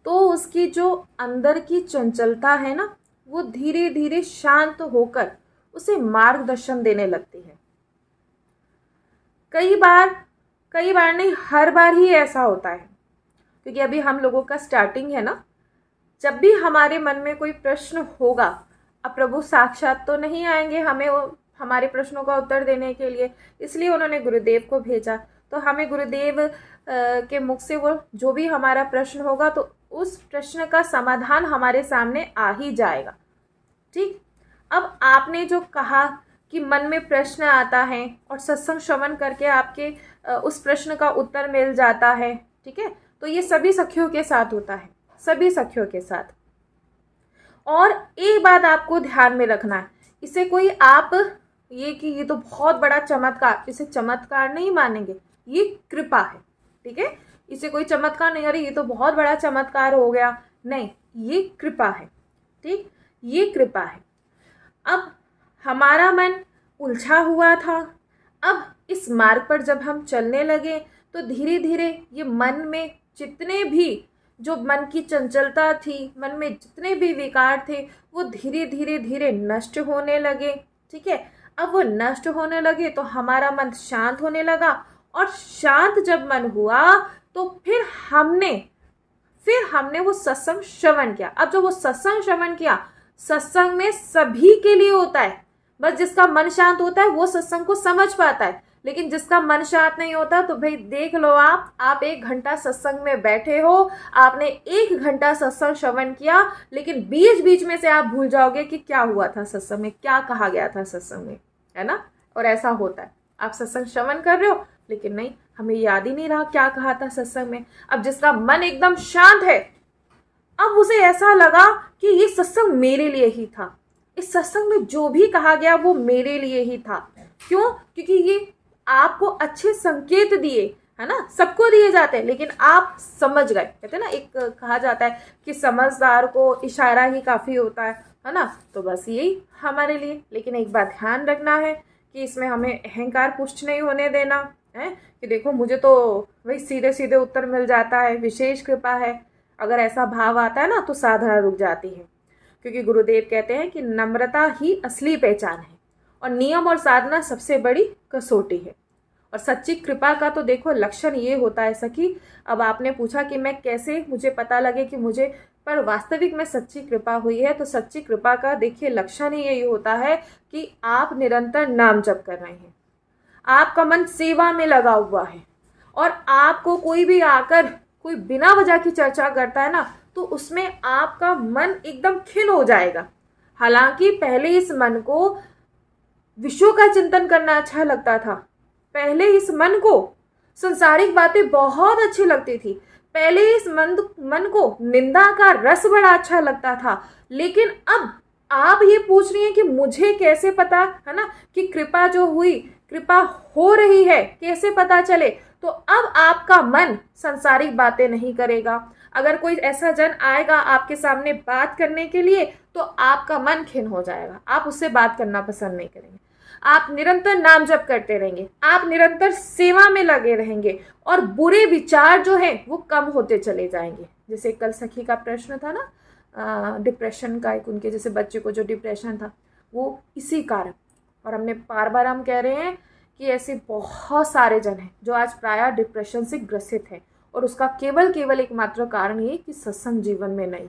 तो उसकी जो अंदर की चंचलता है ना, वो धीरे धीरे शांत होकर उसे मार्गदर्शन देने लगती है। कई बार नहीं, हर बार ही ऐसा होता है, क्योंकि अभी हम लोगों का स्टार्टिंग है ना। जब भी हमारे मन में कोई प्रश्न होगा, अब प्रभु साक्षात तो नहीं आएंगे हमें हमारे प्रश्नों का उत्तर देने के लिए, इसलिए उन्होंने गुरुदेव को भेजा। तो हमें गुरुदेव के मुख से वो जो भी हमारा प्रश्न होगा तो उस प्रश्न का समाधान हमारे सामने आ ही जाएगा, ठीक। अब आपने जो कहा कि मन में प्रश्न आता है और सत्संग श्रवण करके आपके उस प्रश्न का उत्तर मिल जाता है, ठीक है, तो ये सभी सखियों के साथ होता है, सभी सखियों के साथ। और एक बात आपको ध्यान में रखना है, इसे कोई आप ये कि ये तो बहुत बड़ा चमत्कार, इसे चमत्कार नहीं मानेंगे, ये कृपा है, ठीक है। इसे कोई चमत्कार नहीं, अरे ये तो बहुत बड़ा चमत्कार हो गया, नहीं, ये कृपा है, ठीक, ये कृपा है। अब हमारा मन उलझा हुआ था। अब इस मार्ग पर जब हम चलने लगे तो धीरे धीरे ये मन में जितने भी जो मन की चंचलता थी, मन में जितने भी विकार थे, वो धीरे धीरे धीरे नष्ट होने लगे। ठीक है, अब वो नष्ट होने लगे तो हमारा मन शांत होने लगा, और शांत जब मन हुआ तो फिर हमने वो सत्संग श्रवण किया। अब जो वो सत्संग श्रवण किया, सत्संग में सभी के लिए होता है, बस जिसका मन शांत होता है वो सत्संग को समझ पाता है। लेकिन जिसका मन शांत नहीं होता तो भाई देख लो, आप 1 घंटा सत्संग में बैठे हो, आपने 1 घंटा सत्संग श्रवण किया, लेकिन बीच बीच में से आप भूल जाओगे कि क्या हुआ था सत्संग में, क्या कहा गया था सत्संग में, है ना। और ऐसा होता है, आप सत्संग श्रवण कर रहे हो लेकिन नहीं, हमें याद ही नहीं रहा क्या कहा था सत्संग में। अब जिसका मन एकदम शांत है, अब उसे ऐसा लगा कि ये सत्संग मेरे लिए ही था, इस सत्संग में जो भी कहा गया वो मेरे लिए ही था। क्यों? क्योंकि ये आपको अच्छे संकेत दिए, है ना, सबको दिए जाते हैं लेकिन आप समझ गए। कहते हैं ना, एक कहा जाता है कि समझदार को इशारा ही काफ़ी होता है ना। तो बस यही हमारे लिए। लेकिन एक बात ध्यान रखना है कि इसमें हमें अहंकार पुष्ट नहीं होने देना है कि देखो मुझे तो वही सीधे सीधे उत्तर मिल जाता है, विशेष कृपा है। अगर ऐसा भाव आता है ना तो साधना रुक जाती है, क्योंकि गुरुदेव कहते हैं कि नम्रता ही असली पहचान है, और नियम और साधना सबसे बड़ी कसौटी है। और सच्ची कृपा का तो देखो लक्षण ये होता है सखी। अब आपने पूछा कि मैं कैसे मुझे पता लगे कि मुझे पर वास्तविक में सच्ची कृपा हुई है, तो सच्ची कृपा का देखिए लक्षण ही यही होता है कि आप निरंतर नाम जप कर रहे हैं, आपका मन सेवा में लगा हुआ है, और आपको कोई भी आकर कोई बिना वजह की चर्चा करता है ना तो उसमें आपका मन एकदम खिन्न हो जाएगा। हालांकि पहले इस मन को विश्व का चिंतन करना अच्छा लगता था, पहले इस मन को संसारिक बातें बहुत अच्छी लगती थी, पहले इस मन को निंदा का रस बड़ा अच्छा लगता था। लेकिन अब आप ये पूछ रही हैं कि मुझे कैसे पता, है ना, कि कृपा जो हुई, कृपा हो रही है, कैसे पता चले। तो अब आपका मन संसारिक बातें नहीं करेगा। अगर कोई ऐसा जन आएगा आपके सामने बात करने के लिए तो आपका मन खिन्न हो जाएगा, आप उससे बात करना पसंद नहीं करेंगे। आप निरंतर नाम जप करते रहेंगे, आप निरंतर सेवा में लगे रहेंगे, और बुरे विचार जो है वो कम होते चले जाएंगे। जैसे कल सखी का प्रश्न था ना, डिप्रेशन का, एक उनके जैसे बच्चे को जो डिप्रेशन था, वो इसी कारण। और हमने बार बार हम कह रहे हैं कि ऐसे बहुत सारे जन हैं जो आज प्रायः डिप्रेशन से ग्रसित हैं, और उसका केवल एकमात्र कारण ये कि सत्संग जीवन में नहीं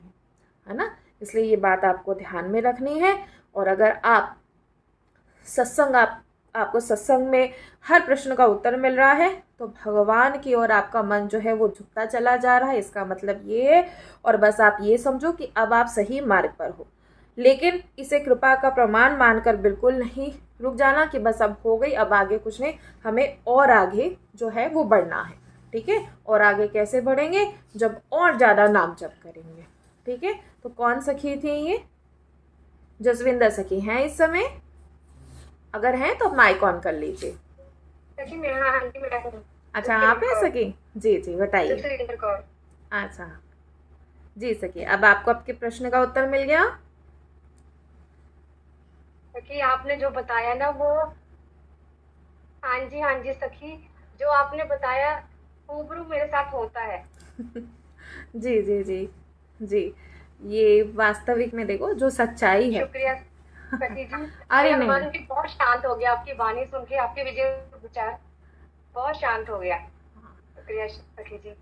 है ना। इसलिए ये बात आपको ध्यान में रखनी है। और अगर आप आपको सत्संग में हर प्रश्न का उत्तर मिल रहा है तो भगवान की ओर आपका मन जो है वो झुकता चला जा रहा है, इसका मतलब ये है। और बस आप ये समझो कि अब आप सही मार्ग पर हो, लेकिन इसे कृपा का प्रमाण मानकर बिल्कुल नहीं रुक जाना कि बस अब हो गई, अब आगे कुछ नहीं, हमें और आगे जो है वो बढ़ना है। ठीक है, और आगे कैसे बढ़ेंगे? जब और ज़्यादा नाम जप करेंगे। ठीक है, तो कौन सखी थी ये? जसविंदर सखी हैं इस समय? अगर हैं तो माइक ऑन कर लीजिए। अच्छा, आप हैं सखी? जी जी, बताइए। अच्छा जी सखी, अब आपको आपके प्रश्न का उत्तर मिल गया सखी। आपने जो बताया ना वो, हाँ जी सखी, जो आपने बताया रूबरू मेरे साथ होता है। जी जी जी जी, ये वास्तविक में देखो जो सच्चाई है। शुक्रिया सखी जी। अरे मेरा नहीं, मन भी बहुत शांत हो गया आपकी वाणी सुन के, आपके विचार बहुत शांत हो गया। शुक्रिया सखी जी।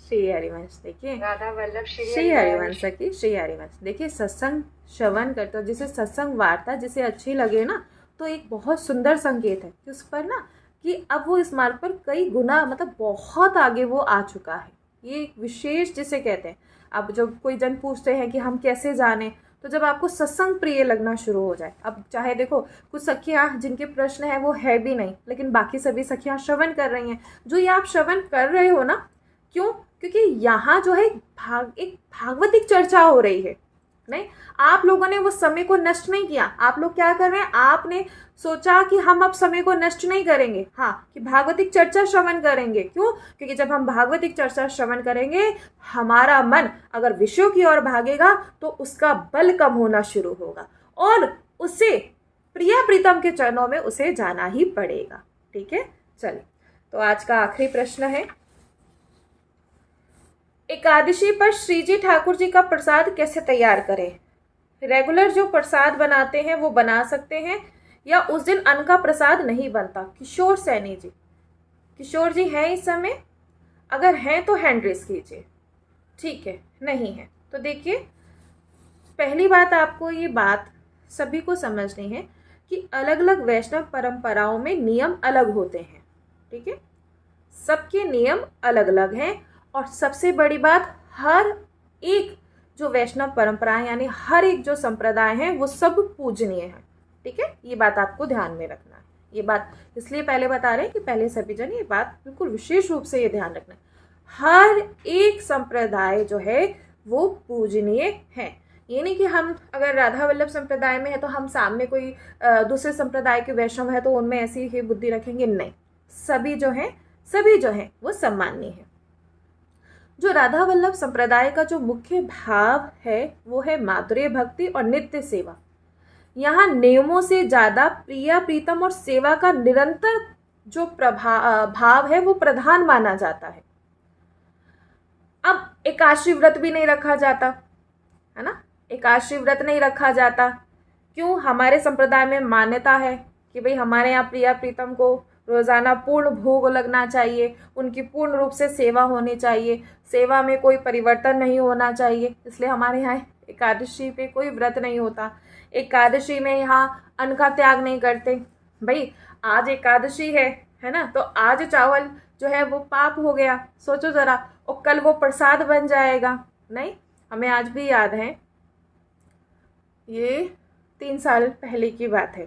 श्री हरिवंश, देखिए राधा वल्लभ श्री हरिवंश सखी, श्री हरिवंश। देखिए सत्संग श्रवण करते हो, जिसे सत्संग वार्ता जिसे अच्छी लगे ना, तो एक बहुत सुंदर संकेत है कि उस पर ना कि अब वो इस मार्ग पर कई गुना, मतलब बहुत आगे वो आ चुका है। ये एक विशेष जिसे कहते हैं। अब जब कोई जन पूछते हैं कि हम कैसे जाने, तो जब आपको सत्संग प्रिय लगना शुरू हो जाए। अब चाहे देखो कुछ सखियाँ जिनके प्रश्न है वो है भी नहीं, लेकिन बाकी सभी सखियाँ श्रवण कर रही हैं। जो ये आप श्रवण कर रहे हो ना, क्यों? क्योंकि यहाँ जो है एक भागवतिक चर्चा हो रही है। नहीं, आप लोगों ने वो समय को नष्ट नहीं किया। आप लोग क्या कर रहे हैं? आपने सोचा कि हम अब समय को नष्ट नहीं करेंगे, हाँ, कि भागवतिक चर्चा श्रवण करेंगे। क्यों? क्योंकि जब हम भागवतिक चर्चा श्रवण करेंगे, हमारा मन अगर विषयों की ओर भागेगा तो उसका बल कम होना शुरू होगा, और उससे प्रिया प्रीतम के चरणों में उसे जाना ही पड़ेगा। ठीक है, चलिए तो आज का आखिरी प्रश्न है, एकादशी पर श्री जी ठाकुर जी का प्रसाद कैसे तैयार करें? रेगुलर जो प्रसाद बनाते हैं वो बना सकते हैं, या उस दिन अन्न का प्रसाद नहीं बनता? किशोर सैनी जी, किशोर जी हैं इस समय? अगर हैं तो हैंड रेस कीजिए। ठीक है, नहीं है तो देखिए, पहली बात आपको ये बात सभी को समझनी है कि अलग अलग वैष्णव परंपराओं में नियम अलग होते हैं। ठीक है, सबके नियम अलग अलग हैं, और सबसे बड़ी बात, हर एक जो वैष्णव परंपराएं यानी हर एक जो संप्रदाय हैं वो सब पूजनीय है। ठीक है, ये बात आपको ध्यान में रखना है। ये बात इसलिए पहले बता रहे हैं कि पहले सभी जन ये बात बिल्कुल विशेष रूप से ये ध्यान रखना है, हर एक संप्रदाय जो है वो पूजनीय है। ये नहीं कि हम अगर राधा वल्लभ संप्रदाय में है तो हम सामने कोई दूसरे संप्रदाय के वैष्णव है तो उनमें ऐसी ही बुद्धि रखेंगे, नहीं, सभी जो हैं वो सम्माननीय है। जो राधा वल्लभ संप्रदाय का जो मुख्य भाव है वो है माधुर्य भक्ति और नित्य सेवा। यहाँ नियमों से ज्यादा प्रिया प्रीतम और सेवा का निरंतर जो भाव है वो प्रधान माना जाता है। अब एकादशी व्रत भी नहीं रखा जाता है ना, एकादशी व्रत नहीं रखा जाता। क्यों? हमारे संप्रदाय में मान्यता है कि भाई हमारे यहाँ प्रिया प्रीतम को रोजाना पूर्ण भोग लगना चाहिए, उनकी पूर्ण रूप से सेवा होनी चाहिए, सेवा में कोई परिवर्तन नहीं होना चाहिए, इसलिए हमारे यहाँ एकादशी पे कोई व्रत नहीं होता। एकादशी में यहाँ अन्न का त्याग नहीं करते। भाई आज एकादशी है ना, तो आज चावल जो है वो पाप हो गया, सोचो जरा, और कल वो प्रसाद बन जाएगा। नहीं, हमें आज भी याद है, ये 3 साल पहले की बात है,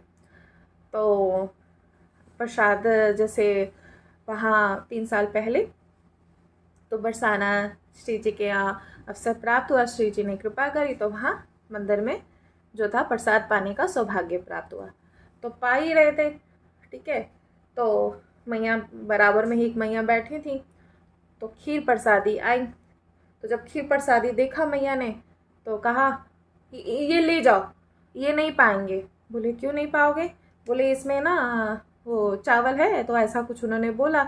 तो प्रसाद जैसे वहाँ 3 साल पहले तो बरसाना श्री जी के यहाँ अवसर प्राप्त हुआ, श्री जी ने कृपा करी तो वहाँ मंदिर में जो था प्रसाद पाने का सौभाग्य प्राप्त हुआ। तो पा ही रहे थे, ठीक है, तो मैया बराबर में ही एक मैया बैठी थी, तो खीर प्रसादी आई। तो जब खीर प्रसादी देखा मैया ने तो कहा ये ले जाओ, ये नहीं पाएंगे। बोले क्यों नहीं पाओगे? बोले इसमें ना वो चावल है, तो ऐसा कुछ उन्होंने बोला।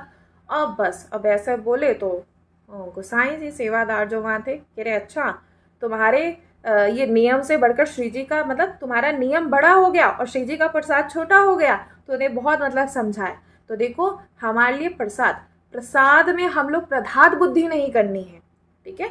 अब बस अब ऐसा बोले तो गोसाई जी सेवादार जो वहाँ थे कह रहे अच्छा तुम्हारे ये नियम से बढ़कर श्री जी का मतलब तुम्हारा नियम बड़ा हो गया और श्री जी का प्रसाद छोटा हो गया। तो उन्हें बहुत मतलब समझाया। तो देखो हमारे लिए प्रसाद में हम लोग प्रधात बुद्धि नहीं करनी है, ठीक है।